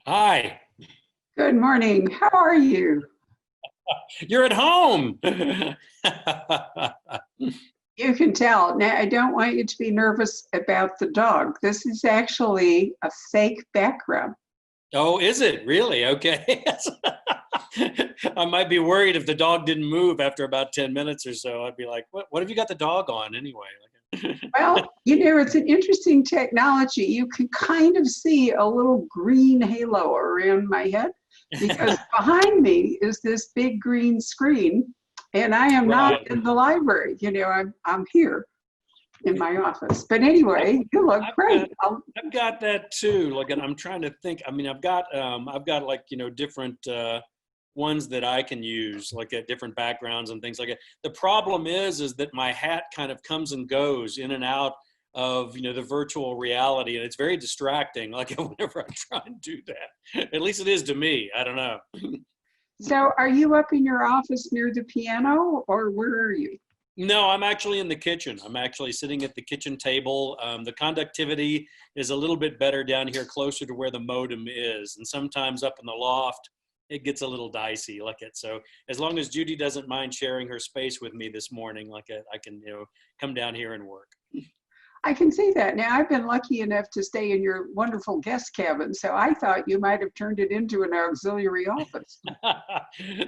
Hi, Good morning. How are you? you're at home. You can tell. Now, I don't want you to be nervous about the dog. This is actually a fake background. Oh, is it really? Okay. I might be worried if the dog didn't move after about 10 minutes or so. I'd be like, what have you got the dog on anyway? Well, it's an interesting technology. You can kind of see a little green halo around my head because behind me is this big green screen, and I am not Right. in the library. I'm here in my office. But I've, anyway, you look I've great. got I've got that too. Like, and I'm trying to think. I mean, I've got like, different ones that I can use, like at different backgrounds and things like that. The problem is that my hat kind of comes and goes in and out of, the virtual reality, and it's very distracting. Like whenever I try and do that, at least it is to me. I don't know. So, are you up in your office near the piano, or where are you? No, I'm actually in the kitchen. I'm actually sitting at the kitchen table. The conductivity is a little bit better down here, closer to where the modem is. And sometimes up in the loft, it gets a little dicey. Like it. So as long as Judy doesn't mind sharing her space with me this morning, I can, come down here and work. I can see that. Now, I've been lucky enough to stay in your wonderful guest cabin, so I thought you might have turned it into an auxiliary office.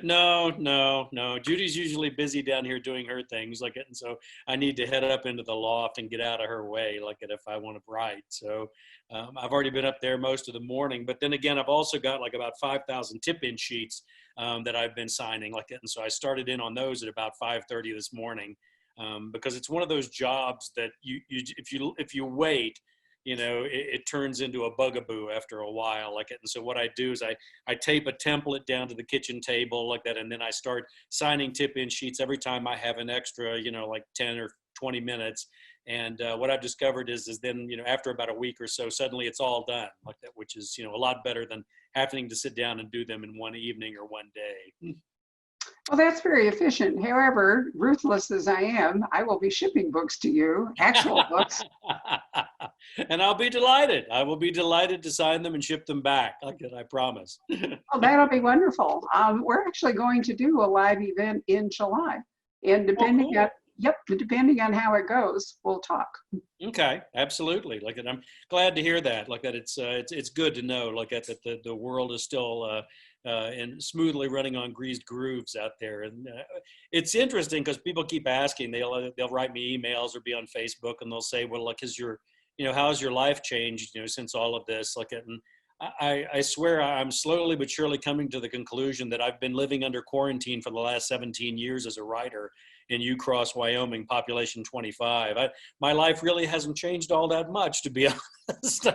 No, no, no. Judy's usually busy down here doing her things, like it, and so I need to head up into the loft and get out of her way, like it, if I want to write. So I've already been up there most of the morning, but then again, I've also got like about 5,000 tip-in sheets that I've been signing, like it, and so I started in on those at about 5:30 this morning. Because it's one of those jobs that if you wait, it turns into a bugaboo after a while, like it. And so what I do is I tape a template down to the kitchen table like that, and then I start signing tip-in sheets every time I have an extra, like 10 or 20 minutes. And what I've discovered is then, after about a week or so, suddenly it's all done like that, which is, a lot better than having to sit down and do them in one evening or one day. Well, that's very efficient. However, ruthless as I am, I will be shipping books to you, actual books. And I'll be delighted. I will be delighted to sign them and ship them back. Like it, I promise. Oh, that'll be wonderful. We're actually going to do a live event in July, and Oh, cool. depending on how it goes, we'll talk. Okay, absolutely. Like, and I'm glad to hear that. Like that, it's good to know. Like that the world is still and smoothly running on greased grooves out there. And it's interesting because people keep asking. They'll write me emails or be on Facebook, and they'll say, "Well, like, how's your life changed? Since all of this?" Like, and I swear I'm slowly but surely coming to the conclusion that I've been living under quarantine for the last 17 years as a writer in Ucross, Wyoming, population 25. My life really hasn't changed all that much, to be honest.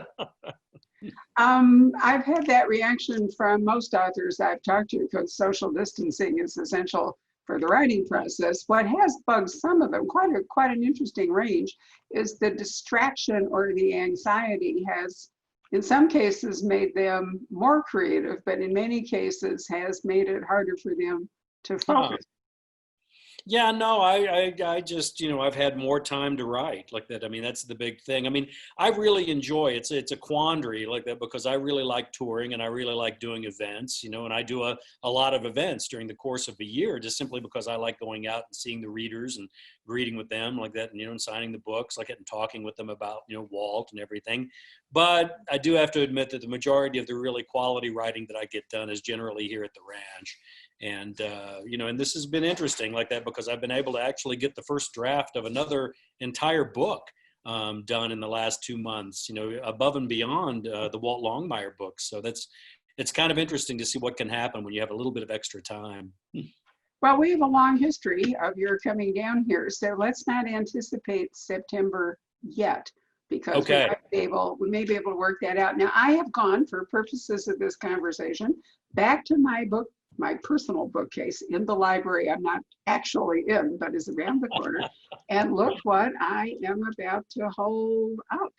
I've had that reaction from most authors I've talked to because social distancing is essential for the writing process. What has bugged some of them, quite an interesting range, is the distraction or the anxiety has, in some cases, made them more creative, but in many cases has made it harder for them to Huh. focus. Yeah, no, I just, I've had more time to write like that. I mean, that's the big thing. I mean, I really enjoy it's a quandary like that because I really like touring and I really like doing events, and I do a lot of events during the course of a year just simply because I like going out and seeing the readers and greeting with them like that, and, and signing the books like it and talking with them about, Walt and everything. But I do have to admit that the majority of the really quality writing that I get done is generally here at the ranch. And and this has been interesting like that because I've been able to actually get the first draft of another entire book done in the last 2 months, above and beyond the Walt Longmire books. So it's kind of interesting to see what can happen when you have a little bit of extra time. Well, we have a long history of your coming down here, so let's not anticipate September yet, because Okay. we may be able to work that out. Now, I have gone, for purposes of this conversation, back to my personal bookcase in the library I'm not actually in, but is around the corner, and look what I am about to hold up.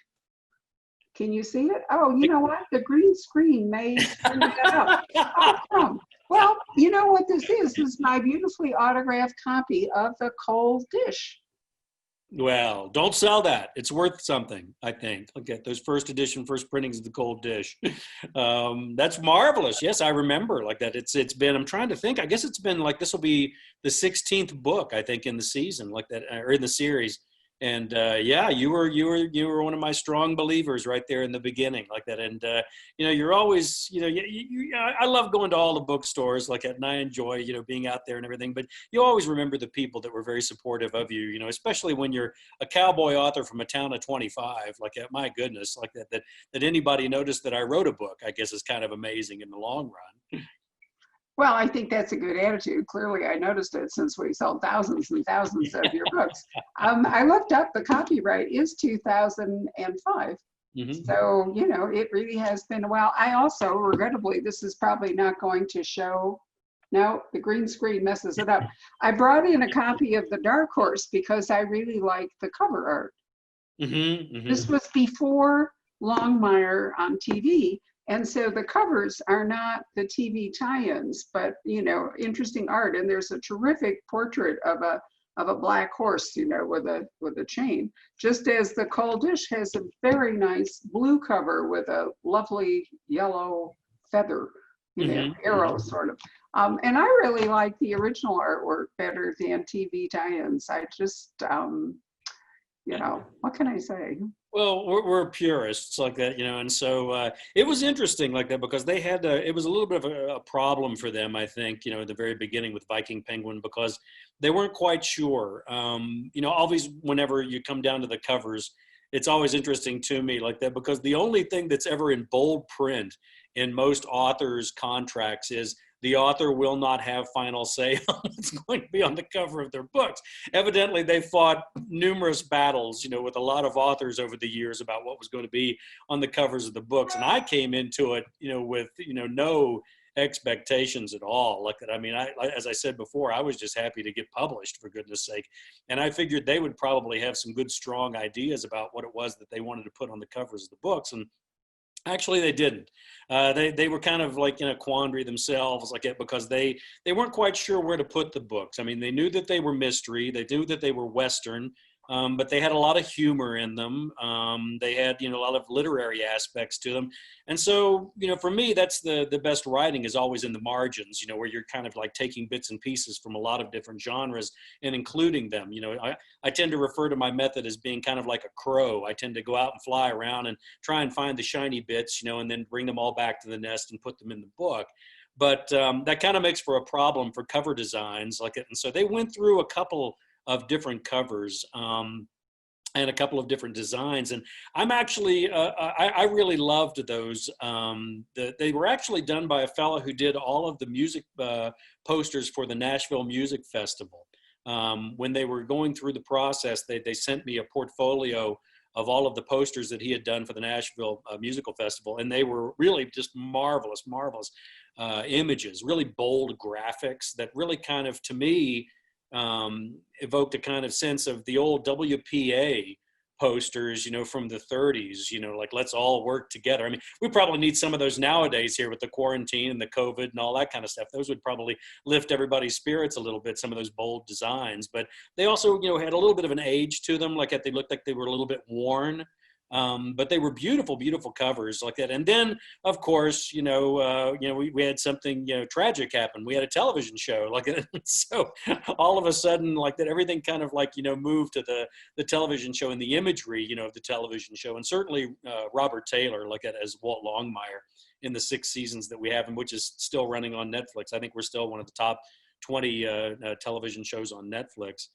Can you see it? Oh, you know what? The green screen may screw that up. Awesome. Well, you know what this is? This is my beautifully autographed copy of The Cold Dish Well, don't sell that. It's worth something, I think. Look at those first edition, first printings of the Cold Dish. That's marvelous. Yes, I remember like that. It's been. I'm trying to think. I guess it's been like this will be the 16th book I think in the season like that or in the series. And yeah, you were one of my strong believers right there in the beginning like that. And you're always I love going to all the bookstores like that, and I enjoy being out there and everything. But you always remember the people that were very supportive of you. Especially when you're a cowboy author from a town of 25 like that. My goodness, like that anybody noticed that I wrote a book, I guess is kind of amazing in the long run. Well, I think that's a good attitude. Clearly, I noticed it since we sold thousands and thousands of your books. I looked up the copyright is 2005. Mm-hmm. So, it really has been a while. I also, regrettably, this is probably not going to show. No, the green screen messes it up. I brought in a copy of The Dark Horse because I really like the cover art. Mm-hmm. Mm-hmm. This was before Longmire on TV. And so the covers are not the TV tie-ins, but interesting art. And there's a terrific portrait of a black horse, with a chain. Just as the Cold Dish has a very nice blue cover with a lovely yellow feather, arrow sort of. And I really like the original artwork better than TV tie-ins. I just, what can I say? Well, we're purists like that, and so it was interesting like that because they had it was a little bit of a problem for them, I think, at the very beginning with Viking Penguin because they weren't quite sure. Always whenever you come down to the covers, it's always interesting to me like that because the only thing that's ever in bold print in most authors' contracts is the author will not have final say on what's going to be on the cover of their books. Evidently, they fought numerous battles, with a lot of authors over the years about what was going to be on the covers of the books. And I came into it, with, no expectations at all. Like that. I mean, as I said before, I was just happy to get published for goodness sake. And I figured they would probably have some good, strong ideas about what it was that they wanted to put on the covers of the books. And actually, they didn't. They were kind of like in a quandary themselves, like it, because they weren't quite sure where to put the books. I mean, they knew that they were mystery. They knew that they were Western, but they had a lot of humor in them. They had, a lot of literary aspects to them. And so, for me, that's the best writing is always in the margins, where you're kind of like taking bits and pieces from a lot of different genres and including them. I tend to refer to my method as being kind of like a crow. I tend to go out and fly around and try and find the shiny bits, and then bring them all back to the nest and put them in the book. But that kind of makes for a problem for cover designs like it. And so they went through a couple of different covers and a couple of different designs. And I'm actually, I really loved those. They were actually done by a fellow who did all of the music posters for the Nashville Music Festival. When they were going through the process, they sent me a portfolio of all of the posters that he had done for the Nashville Musical Festival. And they were really just marvelous images, really bold graphics that really kind of, to me, evoked a kind of sense of the old WPA posters, from the 30s, like let's all work together. I mean, we probably need some of those nowadays here with the quarantine and the COVID and all that kind of stuff. Those would probably lift everybody's spirits a little bit, some of those bold designs. But they also, had a little bit of an age to them, like they looked like they were a little bit worn. But they were beautiful, beautiful covers like that. And then, of course, we had something, tragic happen. We had a television show like that. So all of a sudden, like that, everything kind of like, moved to the television show and the imagery, of the television show. And certainly Robert Taylor, like that, as Walt Longmire in the 6 seasons that we have, and which is still running on Netflix. I think we're still one of the top 20 television shows on Netflix.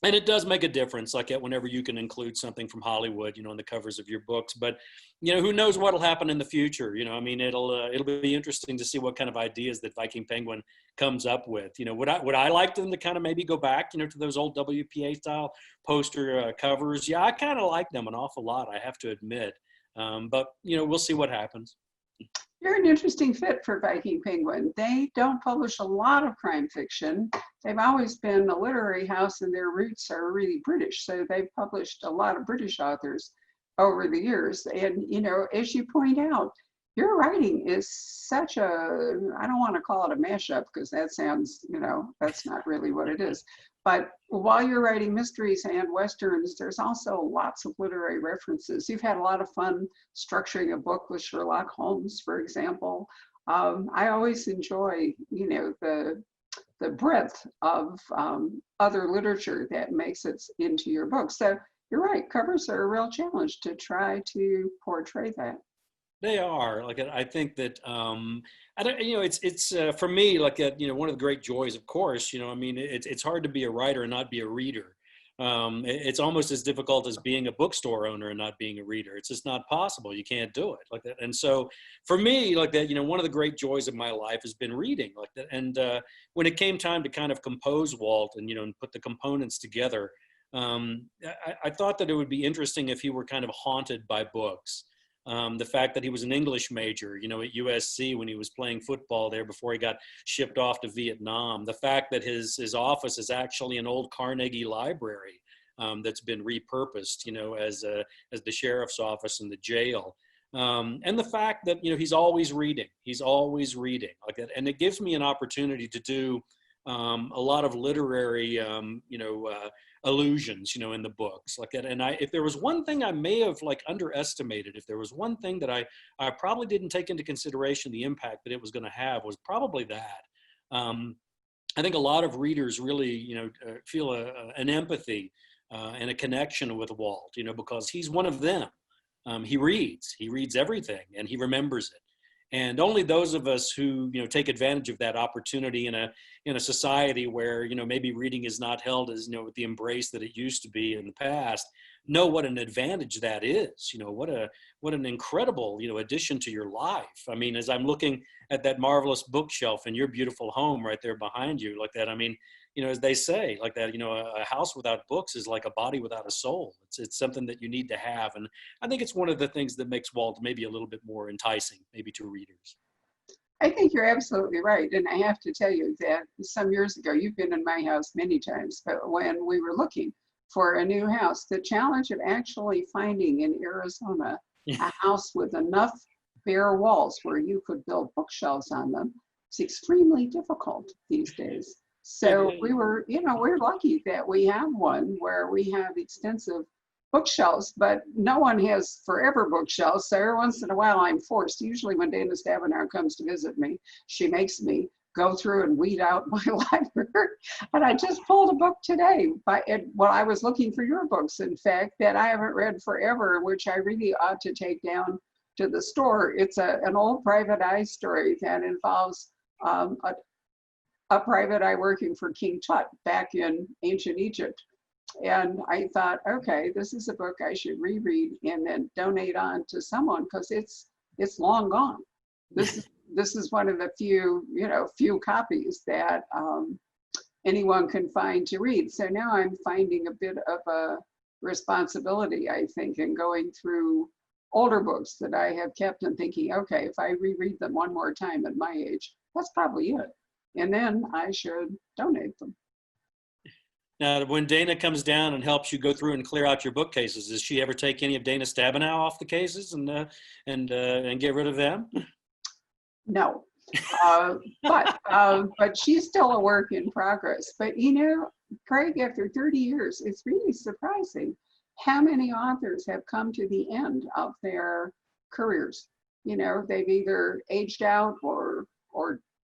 And it does make a difference, like whenever you can include something from Hollywood, on the covers of your books. But, who knows what'll happen in the future? I mean, it'll be interesting to see what kind of ideas that Viking Penguin comes up with. Would I like them to kind of maybe go back, to those old WPA style poster covers? Yeah, I kind of like them an awful lot, I have to admit. But, we'll see what happens. You're an interesting fit for Viking Penguin. They don't publish a lot of crime fiction. They've always been a literary house and their roots are really British. So they've published a lot of British authors over the years. And, as you point out, your writing is such a, I don't want to call it a mashup because that sounds, that's not really what it is. But while you're writing mysteries and Westerns, there's also lots of literary references. You've had a lot of fun structuring a book with Sherlock Holmes, for example. I always enjoy, the breadth of other literature that makes it into your book. So you're right, covers are a real challenge to try to portray that. They are like I think that I don't it's for me like one of the great joys, of course. I mean it's hard to be a writer and not be a reader. It's almost as difficult as being a bookstore owner and not being a reader. It's just not possible. You can't do it like that. And so for me like that, one of the great joys of my life has been reading like that. And when it came time to kind of compose Walt and put the components together, I thought that it would be interesting if he were kind of haunted by books. The fact that he was an English major, at USC when he was playing football there before he got shipped off to Vietnam. The fact that his office is actually an old Carnegie library that's been repurposed, as the sheriff's office and the jail. And the fact that, he's always reading. He's always reading like that. And it gives me an opportunity to do a lot of literary, allusions, in the books like that. And if there was one thing I may have like underestimated, if there was one thing that I probably didn't take into consideration the impact that it was going to have, was probably that. I think a lot of readers really, feel an empathy and a connection with Walt, because he's one of them. He reads everything and he remembers it. And only those of us who, take advantage of that opportunity in a society where, maybe reading is not held as, with the embrace that it used to be in the past, know what an advantage that is. What an incredible, addition to your life. I mean, as I'm looking at that marvelous bookshelf in your beautiful home right there behind you like that, I mean, as they say like that, a house without books is like a body without a soul. It's something that you need to have. And I think it's one of the things that makes Walt maybe a little bit more enticing, maybe to readers. I think you're absolutely right. And I have to tell you that some years ago, you've been in my house many times, but when we were looking for a new house, the challenge of actually finding in Arizona a house with enough bare walls where you could build bookshelves on them is extremely difficult these days. So we're lucky that we have one where we have extensive bookshelves, but no one has forever bookshelves. So every once in a while I'm forced, usually when Dana Stabenow comes to visit me, she makes me go through and weed out my library. And I just pulled a book today while I was looking for your books, in fact, that I haven't read forever, which I really ought to take down to the store. It's an old private eye story that involves a private eye working for King Tut back in ancient Egypt. And I thought, okay, this is a book I should reread and then donate on to someone because it's long gone. This is one of the few copies that anyone can find to read. So now I'm finding a bit of a responsibility, I think, in going through older books that I have kept and thinking, okay, if I reread them one more time at my age, that's probably it. And then I should donate them. Now, when Dana comes down and helps you go through and clear out your bookcases, does she ever take any of Dana Stabenow off the cases and get rid of them? No, but she's still a work in progress. But Craig, after 30 years, it's really surprising how many authors have come to the end of their careers. They've either aged out or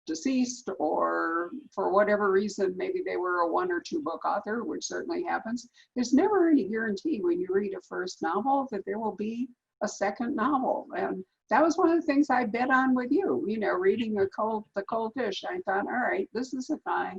deceased, or for whatever reason, maybe they were a 1 or 2 book author, which certainly happens. There's never any guarantee when you read a first novel that there will be a second novel. And that was one of the things I bet on with you, reading The Cold Dish. I thought, all right, this is a guy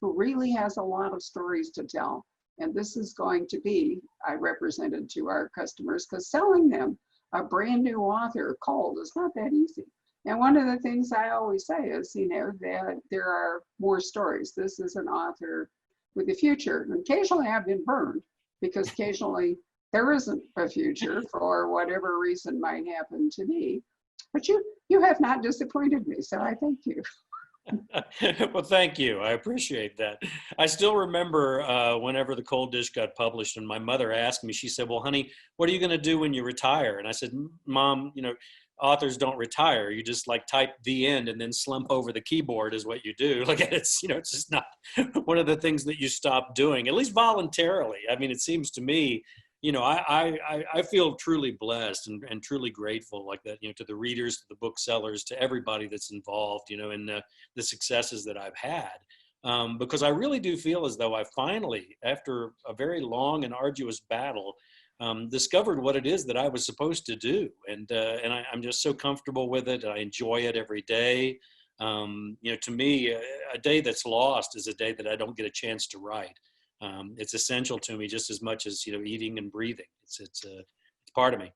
who really has a lot of stories to tell. And this is going to be, I represented to our customers, because selling them a brand new author cold is not that easy. And one of the things I always say is, that there are more stories. This is an author with a future. And occasionally I've been burned because occasionally there isn't a future for whatever reason might happen to me. But you have not disappointed me, so I thank you. Well, thank you. I appreciate that. I still remember whenever The Cold Dish got published and my mother asked me, she said, well, honey, what are you going to do when you retire? And I said, Mom, authors don't retire. You just like type the end and then slump over the keyboard is what you do. Like it's, it's just not one of the things that you stop doing, at least voluntarily. I mean, it seems to me, I feel truly blessed and truly grateful like that, to the readers, to the booksellers, to everybody that's involved, in the successes that I've had. Because I really do feel as though I finally, after a very long and arduous battle, discovered what it is that I was supposed to do. And I'm just so comfortable with it. I enjoy it every day. To me, a day that's lost is a day that I don't get a chance to write. It's essential to me just as much as, eating and breathing. It's part of me.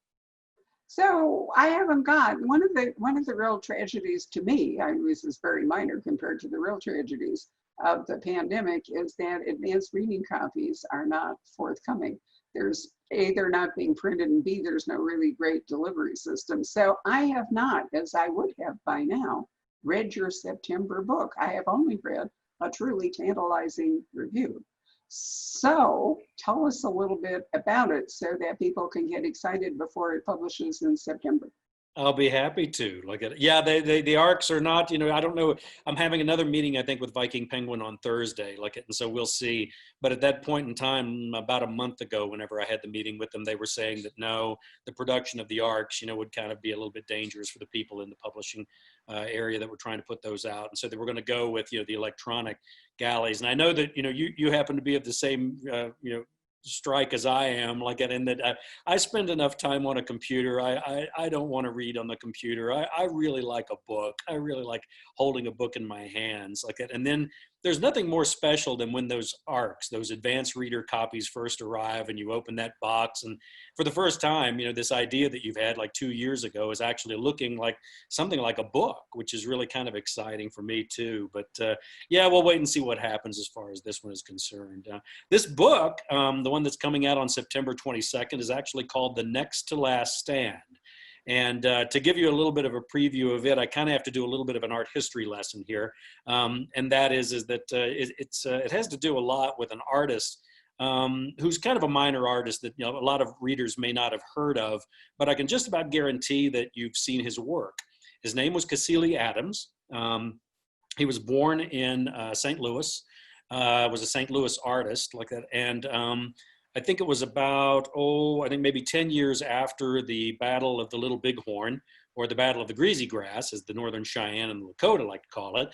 So I haven't got one of the real tragedies to me. This is very minor compared to the real tragedies of the pandemic, is that advanced reading copies are not forthcoming. There's A, they're not being printed, and B, there's no really great delivery system. So I have not, as I would have by now, read your September book. I have only read a truly tantalizing review. So tell us a little bit about it so that people can get excited before it publishes in September. I'll be happy to. The arcs are not, I don't know. I'm having another meeting, I think, with Viking Penguin on Thursday, and so we'll see. But at that point in time, about a month ago, whenever I had the meeting with them, they were saying that no, the production of the arcs, would kind of be a little bit dangerous for the people in the publishing area that were trying to put those out. And so they were going to go with, the electronic galleys. And I know that, you happen to be of the same, strike as I am, in that I spend enough time on a computer. I don't want to read on the computer. I really like a book. I really like holding a book in my hands like that. And then there's nothing more special than when those arcs, those advanced reader copies first arrive and you open that box. And for the first time, this idea that you've had like 2 years ago is actually looking like something like a book, which is really kind of exciting for me too. But yeah, we'll wait and see what happens as far as this one is concerned. This book, the one that's coming out on September 22nd, is actually called The Next to Last Stand. And to give you a little bit of a preview of it, I kind of have to do a little bit of an art history lesson here. And that is that it has to do a lot with an artist who's kind of a minor artist that a lot of readers may not have heard of, but I can just about guarantee that you've seen his work. His name was Cassily Adams. He was born in St. Louis, was a St. Louis artist like that. And I think it was about, I think maybe 10 years after the Battle of the Little Bighorn, or the Battle of the Greasy Grass, as the Northern Cheyenne and the Lakota like to call it.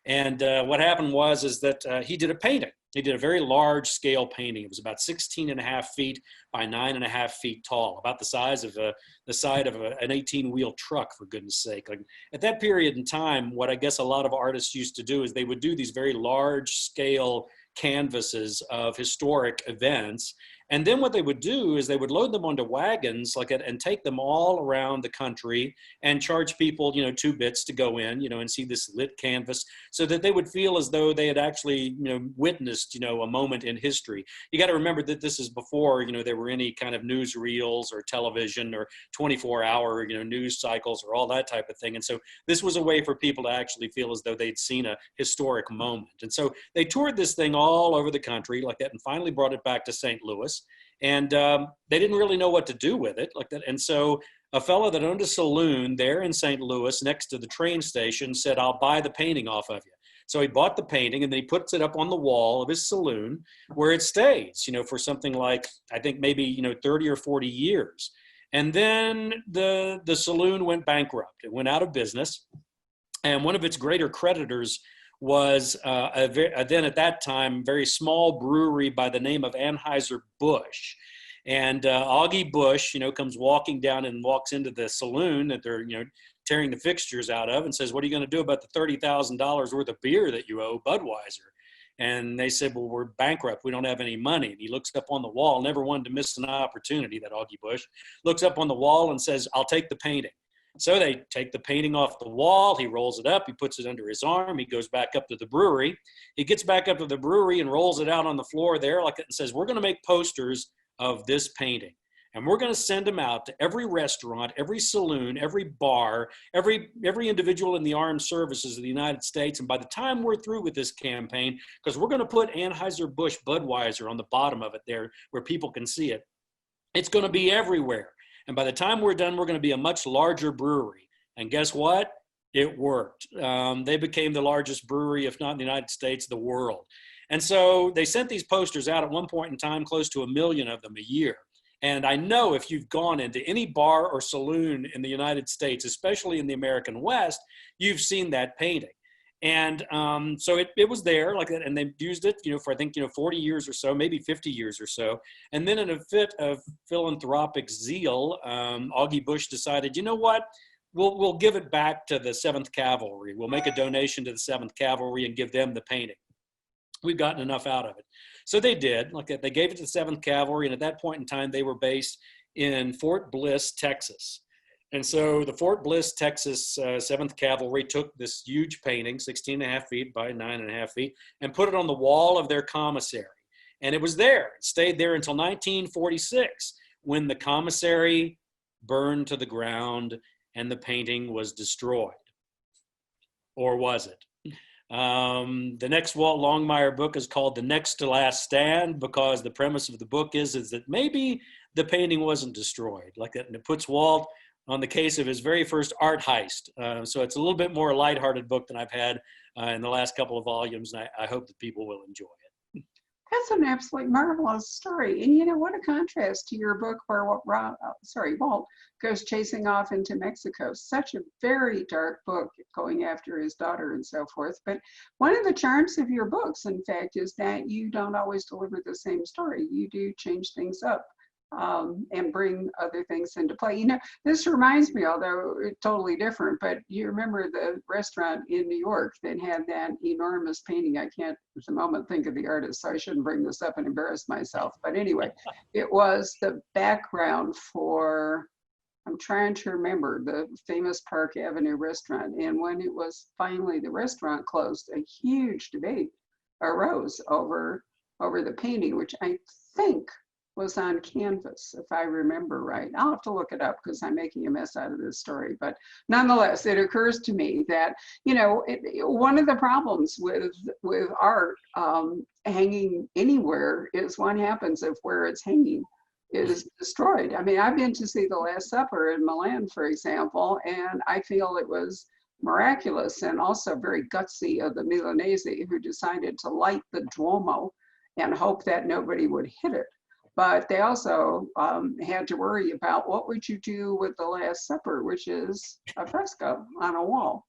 And what happened is that he did a painting. He did a very large scale painting. It was about 16.5 feet by 9.5 feet tall, about the size of the side of an 18-wheel truck, for goodness sake. Like at that period in time, what I guess a lot of artists used to do is they would do these very large scale canvases of historic events. And then what they would do is they would load them onto wagons and take them all around the country and charge people, 2 bits to go in, and see this lit canvas so that they would feel as though they had actually, witnessed, a moment in history. You got to remember that this is before, there were any kind of newsreels or television or 24-hour, news cycles or all that type of thing. And so this was a way for people to actually feel as though they'd seen a historic moment. And so they toured this thing all over the country like that and finally brought it back to St. Louis. And they didn't really know what to do with it like that. And so a fellow that owned a saloon there in St. Louis next to the train station said, "I'll buy the painting off of you." So he bought the painting and then he puts it up on the wall of his saloon where it stays, for something like, I think maybe, 30 or 40 years. And then the saloon went bankrupt. It went out of business. And one of its greater creditors was then at that time, very small brewery by the name of Anheuser-Busch. And Augie Busch, comes walking down and walks into the saloon that they're, tearing the fixtures out of and says, "What are you going to do about the $30,000 worth of beer that you owe Budweiser?" And they said, "Well, we're bankrupt. We don't have any money." And he looks up on the wall, never wanted to miss an opportunity, that Augie Busch, looks up on the wall and says, "I'll take the painting." So they take the painting off the wall. He rolls it up. He puts it under his arm. He goes back up to the brewery. He gets back up to the brewery and rolls it out on the floor there like it and says, "We're going to make posters of this painting. And we're going to send them out to every restaurant, every saloon, every bar, every individual in the armed services of the United States. And by the time we're through with this campaign, because we're going to put Anheuser-Busch Budweiser on the bottom of it there where people can see it, it's going to be everywhere. And by the time we're done, we're going to be a much larger brewery. And guess what? It worked. They became the largest brewery, if not in the United States, the world. And so they sent these posters out at one point in time, close to 1 million of them a year. And I know if you've gone into any bar or saloon in the United States, especially in the American West, you've seen that painting. And so it was there like that, and they used it, for I think 40 years or so, maybe 50 years or so. And then in a fit of philanthropic zeal, Augie Bush decided, you know what? We'll give it back to the 7th Cavalry. We'll make a donation to the 7th Cavalry and give them the painting. We've gotten enough out of it. So they did. Like they gave it to the 7th Cavalry, and at that point in time, they were based in Fort Bliss, Texas. And so the Fort Bliss, Texas 7th Cavalry took this huge painting, 16.5 feet by 9.5 feet, and put it on the wall of their commissary. And it was there. It stayed there until 1946, when the commissary burned to the ground and the painting was destroyed. Or was it? The next Walt Longmire book is called The Next to Last Stand, because the premise of the book is that maybe the painting wasn't destroyed like that. And it puts Walt on the case of his very first art heist. So it's a little bit more lighthearted book than I've had in the last couple of volumes, and I hope that people will enjoy it. That's an absolutely marvelous story. And what a contrast to your book where Walt goes chasing off into Mexico. Such a very dark book, going after his daughter and so forth. But one of the charms of your books, in fact, is that you don't always deliver the same story. You do change things up. And bring other things into play. This reminds me, although it's totally different, but you remember the restaurant in New York that had that enormous painting. I can't at the moment think of the artist, so I shouldn't bring this up and embarrass myself. But anyway, it was the background for, I'm trying to remember, the famous Park Avenue restaurant. And when it was finally the restaurant closed, a huge debate arose over the painting, which I think was on canvas, if I remember right. I'll have to look it up because I'm making a mess out of this story. But nonetheless, it occurs to me that, one of the problems with art hanging anywhere is what happens if where it's hanging is destroyed. I mean, I've been to see The Last Supper in Milan, for example, and I feel it was miraculous and also very gutsy of the Milanese, who decided to light the Duomo and hope that nobody would hit it. But they also had to worry about what would you do with The Last Supper, which is a fresco on a wall.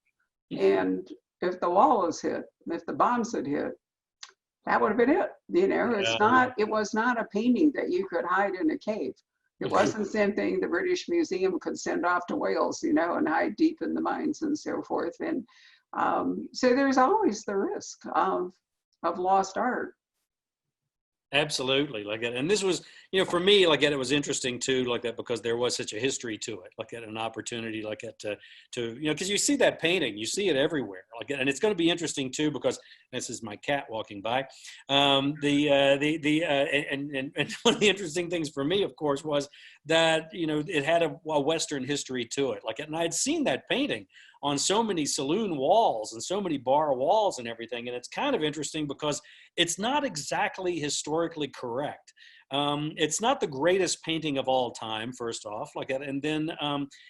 And if the wall was hit, if the bombs had hit, that would have been it. It was not a painting that you could hide in a cave. It wasn't something the British Museum could send off to Wales, and hide deep in the mines and so forth. And so there's always the risk of lost art. Absolutely, like that. And this was, for me, like that, it was interesting too, like that, because there was such a history to it, like that, an opportunity, like that, to because you see that painting, you see it everywhere, like that, and it's going to be interesting too, because this is my cat walking by. And one of the interesting things for me, of course, was that it had a Western history to it, like, and I'd seen that painting on so many saloon walls and so many bar walls and everything. And it's kind of interesting because it's not exactly historically correct. It's not the greatest painting of all time, first off, like that. And then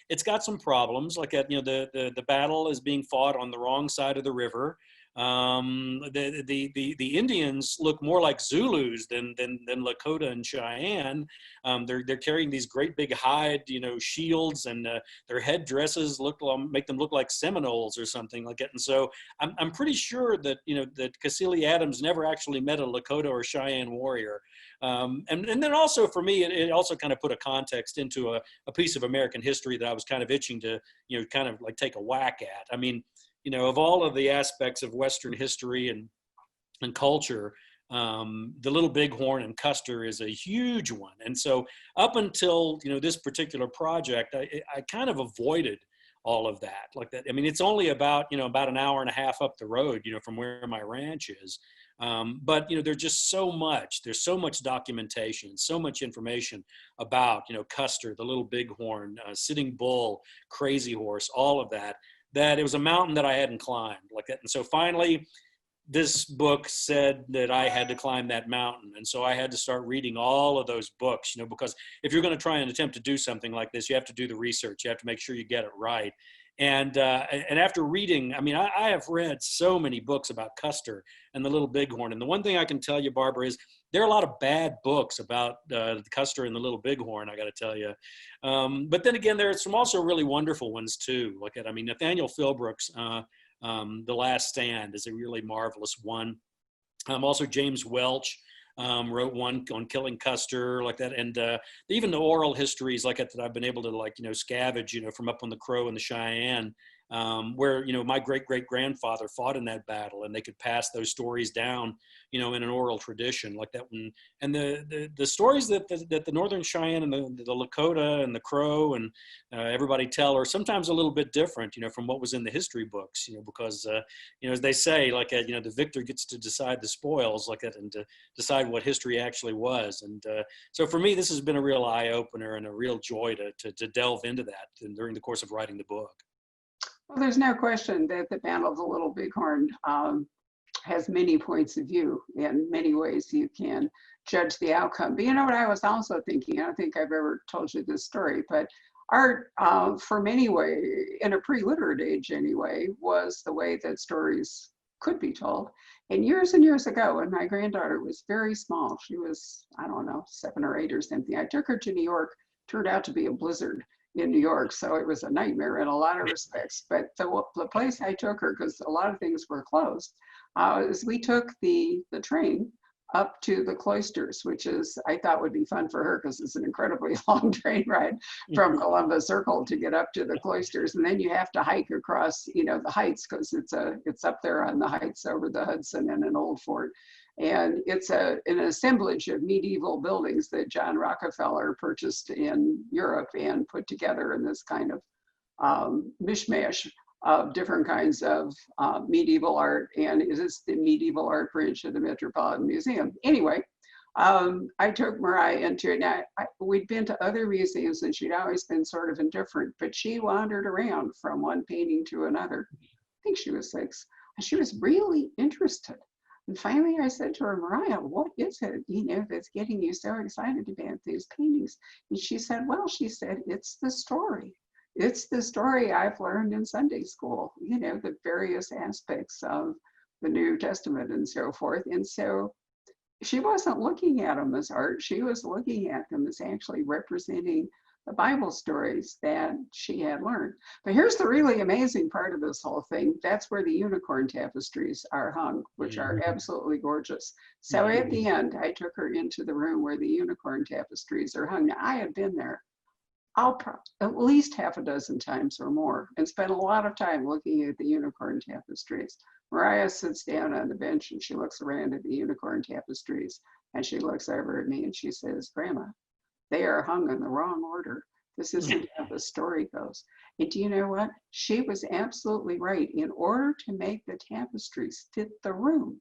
it's got some problems, like that, the battle is being fought on the wrong side of the river. The Indians look more like Zulus than Lakota and Cheyenne. They're carrying these great big hide, shields, and their headdresses make them look like Seminoles or something like that. And so I'm pretty sure that that Cassilia Adams never actually met a Lakota or Cheyenne warrior. And then also for me, it also kind of put a context into a piece of American history that I was kind of itching to kind of like take a whack at. I mean, of all of the aspects of Western history and culture, the Little Bighorn and Custer is a huge one. And so up until, this particular project, I kind of avoided all of that, like that. I mean, it's only about an hour and a half up the road, from where my ranch is. But, there's just there's so much documentation, so much information about, Custer, the Little Bighorn, Sitting Bull, Crazy Horse, all of that, that it was a mountain that I hadn't climbed like that. And so finally, this book said that I had to climb that mountain. And so I had to start reading all of those books, because if you're going to try and attempt to do something like this, you have to do the research. You have to make sure you get it right. And after reading, I mean, I have read so many books about Custer and the Little Bighorn. And the one thing I can tell you, Barbara, is there are a lot of bad books about Custer and the Little Bighorn, I got to tell you. But then again, there are some also really wonderful ones too. Nathaniel Philbrook's The Last Stand is a really marvelous one. Also, James Welch wrote one on killing Custer, like that, and even the oral histories like that I've been able to scavenge, from up on the Crow and the Cheyenne, where my great grandfather fought in that battle, and they could pass those stories down, in an oral tradition like that one. And the stories that the Northern Cheyenne and the Lakota and the Crow and everybody tell are sometimes a little bit different, from what was in the history books, because as they say, the victor gets to decide the spoils like that and to decide what history actually was. And so for me, this has been a real eye opener and a real joy to delve into that during the course of writing the book. Well, there's no question that the Battle of the Little Bighorn has many points of view. In many ways, you can judge the outcome. But you know what I was also thinking? I don't think I've ever told you this story, but art, for many ways, in a pre-literate age anyway, was the way that stories could be told. And years ago, when my granddaughter was very small, she was, I don't know, 7 or 8 or something, I took her to New York. Turned out to be a blizzard in New York, so it was a nightmare in a lot of respects. But the place I took her, because a lot of things were closed, is we took the train up to the cloisters, which is, I thought would be fun for her because it's an incredibly long train ride from Columbus Circle to get up to the cloisters. And then you have to hike across, the heights, because it's up there on the heights over the Hudson in an old fort. And it's an assemblage of medieval buildings that John Rockefeller purchased in Europe and put together in this kind of mishmash of different kinds of medieval art, and it is the medieval art branch of the Metropolitan Museum. Anyway, I took Mariah into it. Now, we'd been to other museums and she'd always been sort of indifferent, but she wandered around from one painting to another. I think she was 6, and she was really interested. And finally I said to her, Mariah, what is it, that's getting you so excited about these paintings? And she said, it's the story. It's the story I've learned in Sunday school, the various aspects of the New Testament and so forth. And so she wasn't looking at them as art. She was looking at them as actually representing the Bible stories that she had learned. But here's the really amazing part of this whole thing. That's where the unicorn tapestries are hung, which are absolutely gorgeous. So at the end, I took her into the room where the unicorn tapestries are hung. Now, I had been there at least half a dozen times or more and spent a lot of time looking at the unicorn tapestries. Mariah sits down on the bench and she looks around at the unicorn tapestries and she looks over at me and she says, Grandma, they are hung in the wrong order. This isn't how the story goes. And do you know what? She was absolutely right. In order to make the tapestries fit the room,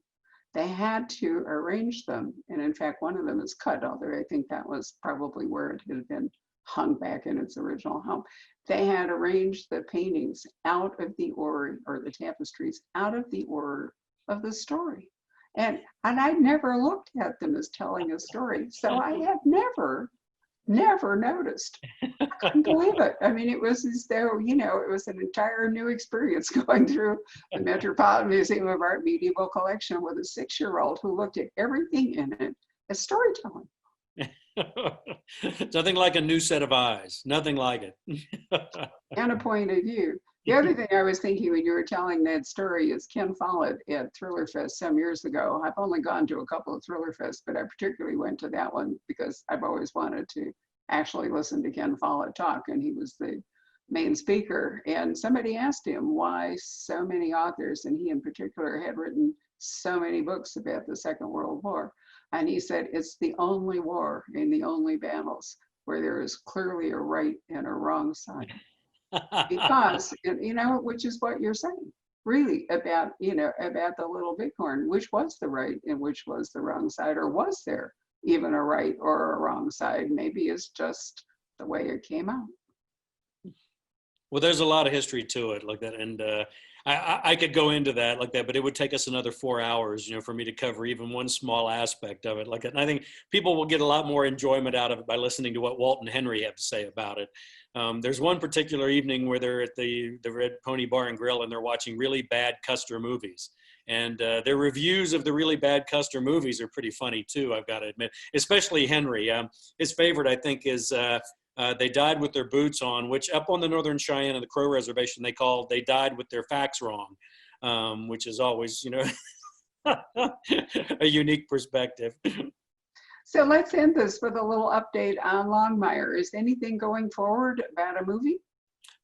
they had to arrange them. And in fact, one of them is cut, although I think that was probably where it had been hung back in its original home. They had arranged the paintings out of the order, or the tapestries out of the order of the story. And I'd never looked at them as telling a story. So I had never noticed. I couldn't believe it. I mean, it was as though, it was an entire new experience going through the Metropolitan Museum of Art medieval collection with a 6-year-old who looked at everything in it as storytelling. Nothing like a new set of eyes. Nothing like it. And a point of view. The other thing I was thinking when you were telling that story is Ken Follett at Thriller Fest some years ago. I've only gone to a couple of Thriller Fests, but I particularly went to that one because I've always wanted to actually listen to Ken Follett talk, and he was the main speaker. And somebody asked him why so many authors, and he in particular, had written so many books about the Second World War. And he said, it's the only war and the only battles where there is clearly a right and a wrong side. Because, which is what you're saying, really, about the Little Bighorn, which was the right and which was the wrong side, or was there even a right or a wrong side? Maybe it's just the way it came out. Well, there's a lot of history to it like that, and I could go into that like that, but it would take us another 4 hours, for me to cover even one small aspect of it like that. And I think people will get a lot more enjoyment out of it by listening to what Walt and Henry have to say about it. There's one particular evening where they're at the Red Pony Bar and Grill, and they're watching really bad Custer movies. And their reviews of the really bad Custer movies are pretty funny too, I've got to admit, especially Henry. His favorite, I think, is They Died with Their Boots On, which up on the Northern Cheyenne and the Crow Reservation, they call They Died with Their Facts Wrong, which is always, a unique perspective. So let's end this with a little update on Longmire. Is anything going forward about a movie?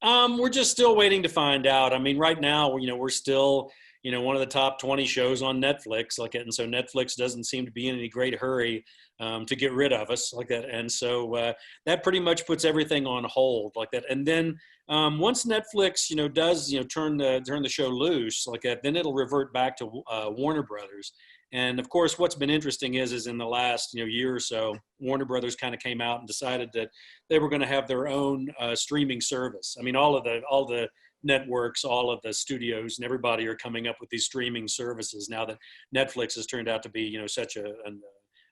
We're just still waiting to find out. I mean, right now, we're still, one of the top 20 shows on Netflix, like it, and so Netflix doesn't seem to be in any great hurry to get rid of us, like that, and so that pretty much puts everything on hold, like that. And then once Netflix, does turn the show loose, like that, then it'll revert back to Warner Brothers. And of course, what's been interesting is in the last year or so, Warner Brothers kind of came out and decided that they were going to have their own streaming service. I mean, all the networks, all of the studios, and everybody are coming up with these streaming services now that Netflix has turned out to be such a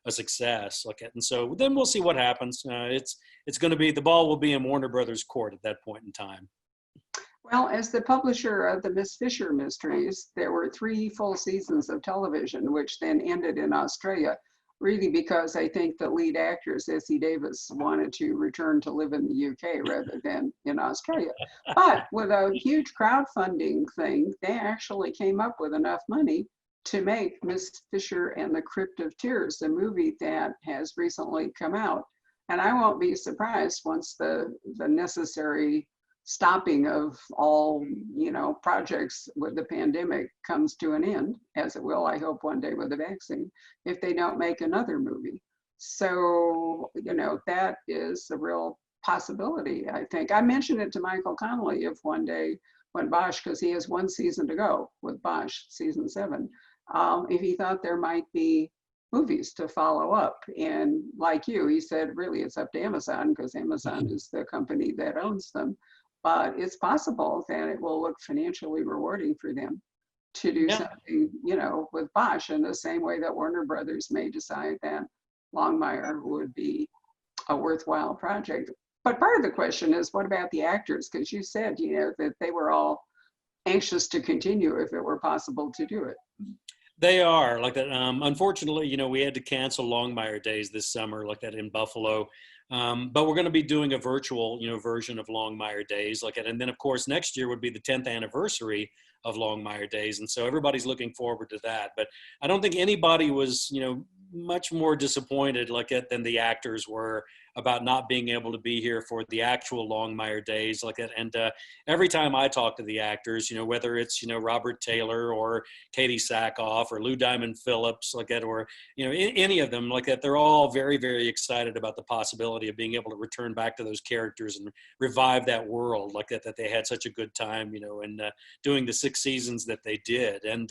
success. And so then we'll see what happens. It's going to be, the ball will be in Warner Brothers' court at that point in time. Well, as the publisher of the Miss Fisher mysteries, there were 3 full seasons of television, which then ended in Australia, really because I think the lead actress, Essie Davis, wanted to return to live in the UK rather than in Australia. But with a huge crowdfunding thing, they actually came up with enough money to make Miss Fisher and the Crypt of Tears, a movie that has recently come out. And I won't be surprised once the necessary stopping of all, projects with the pandemic comes to an end, as it will, I hope, one day with the vaccine, if they don't make another movie. So, that is a real possibility, I think. I mentioned it to Michael Connolly if one day when Bosch, because he has 1 season to go with Bosch, season 7, if he thought there might be movies to follow up. And like you, he said, really, it's up to Amazon, because Amazon is the company that owns them. But it's possible that it will look financially rewarding for them to do something, with Bosch, in the same way that Warner Brothers may decide that Longmire would be a worthwhile project. But part of the question is, what about the actors? Because you said, that they were all anxious to continue if it were possible to do it. They are like that. Unfortunately, we had to cancel Longmire Days this summer, like that, in Buffalo. But we're going to be doing a virtual, version of Longmire Days, like that. And then, of course, next year would be the 10th anniversary of Longmire Days, and so everybody's looking forward to that. But I don't think anybody was, much more disappointed like it than the actors were about not being able to be here for the actual Longmire Days, like that. And every time I talk to the actors, whether it's Robert Taylor or Katie Sackhoff or Lou Diamond Phillips, like that, or any of them, like that, they're all very, very excited about the possibility of being able to return back to those characters and revive that world, like that they had such a good time, and doing the 6 seasons that they did. And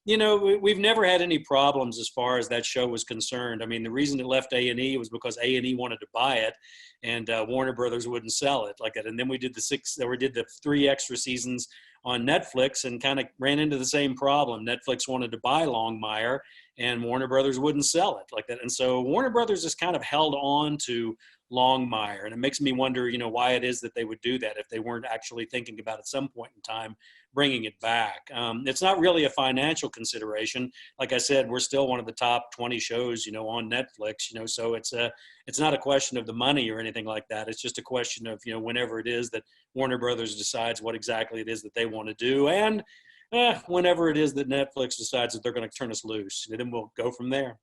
we've never had any problems as far as that show was concerned. I mean, the reason it left A&E was because A&E wanted to buy it, and Warner Brothers wouldn't sell it, like that. And then we did the 3 extra seasons on Netflix, and kind of ran into the same problem. Netflix wanted to buy Longmire, and Warner Brothers wouldn't sell it, like that. And so Warner Brothers has kind of held on to Longmire, and it makes me wonder, why it is that they would do that if they weren't actually thinking about at some point in time bringing it back. It's not really a financial consideration. Like I said, we're still one of the top 20 shows, on Netflix, so it's not a question of the money or anything like that. It's just a question of, whenever it is that Warner Brothers decides what exactly it is that they want to do, and whenever it is that Netflix decides that they're going to turn us loose, then we'll go from there.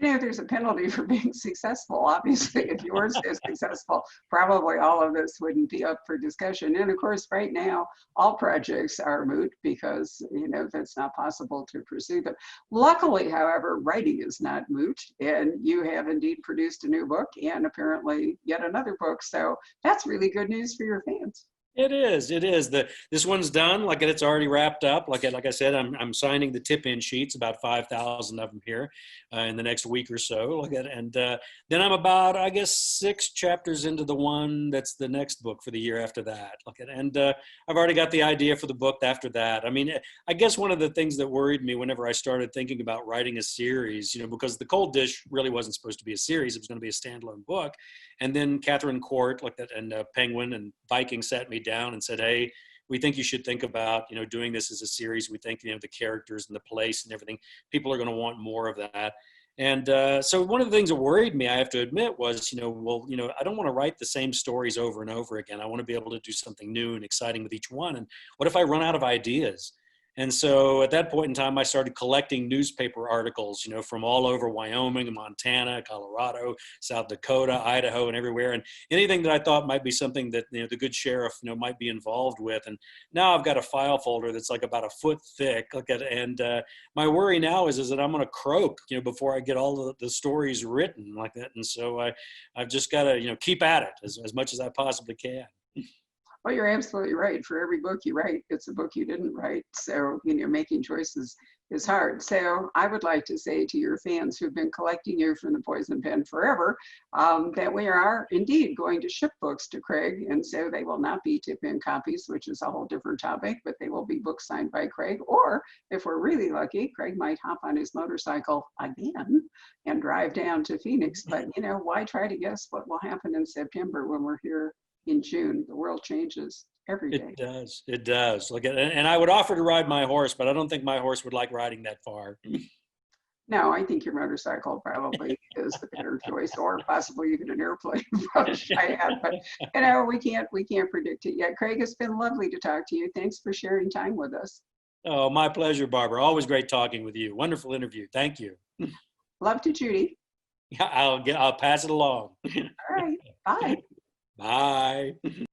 There's a penalty for being successful. Obviously, if you weren't so successful, probably all of this wouldn't be up for discussion. And of course, right now, all projects are moot because, that's not possible to pursue them. Luckily, however, writing is not moot. And you have indeed produced a new book and apparently yet another book. So that's really good news for your fans. It is. It is. This one's done. Like it's already wrapped up. Like I said, I'm signing the tip-in sheets, about 5,000 of them here in the next week or so. And then I'm about, I guess, 6 chapters into the one that's the next book for the year after that. And I've already got the idea for the book after that. I mean, I guess one of the things that worried me whenever I started thinking about writing a series, because the Cold Dish really wasn't supposed to be a series; it was going to be a standalone book. And then Catherine Court, and Penguin and Viking sat me down and said, "Hey, we think you should think about, doing this as a series. We think, the characters and the place and everything, people are going to want more of that." And so one of the things that worried me, I have to admit, was, I don't want to write the same stories over and over again. I want to be able to do something new and exciting with each one. And what if I run out of ideas? And so at that point in time, I started collecting newspaper articles, from all over Wyoming, Montana, Colorado, South Dakota, Idaho, and everywhere. And anything that I thought might be something that, the good sheriff, might be involved with. And now I've got a file folder that's like about a foot thick. And my worry now is that I'm going to croak, before I get all the stories written like that. And so I've just got to, keep at it as much as I possibly can. Well, you're absolutely right. For every book you write, it's a book you didn't write. So, making choices is hard. So I would like to say to your fans who've been collecting you from the Poison Pen forever, that we are indeed going to ship books to Craig. And so they will not be tip-in copies, which is a whole different topic, but they will be books signed by Craig. Or if we're really lucky, Craig might hop on his motorcycle again and drive down to Phoenix. But, why try to guess what will happen in September when we're here in June? The world changes every day. It does. It does. And I would offer to ride my horse, but I don't think my horse would like riding that far. No, I think your motorcycle probably is the better choice, or possibly even an airplane from Cheyenne. But we can't predict it yet. Craig, it's been lovely to talk to you. Thanks for sharing time with us. Oh, my pleasure, Barbara. Always great talking with you. Wonderful interview. Thank you. Love to Judy. I'll pass it along. All right. Bye. Bye.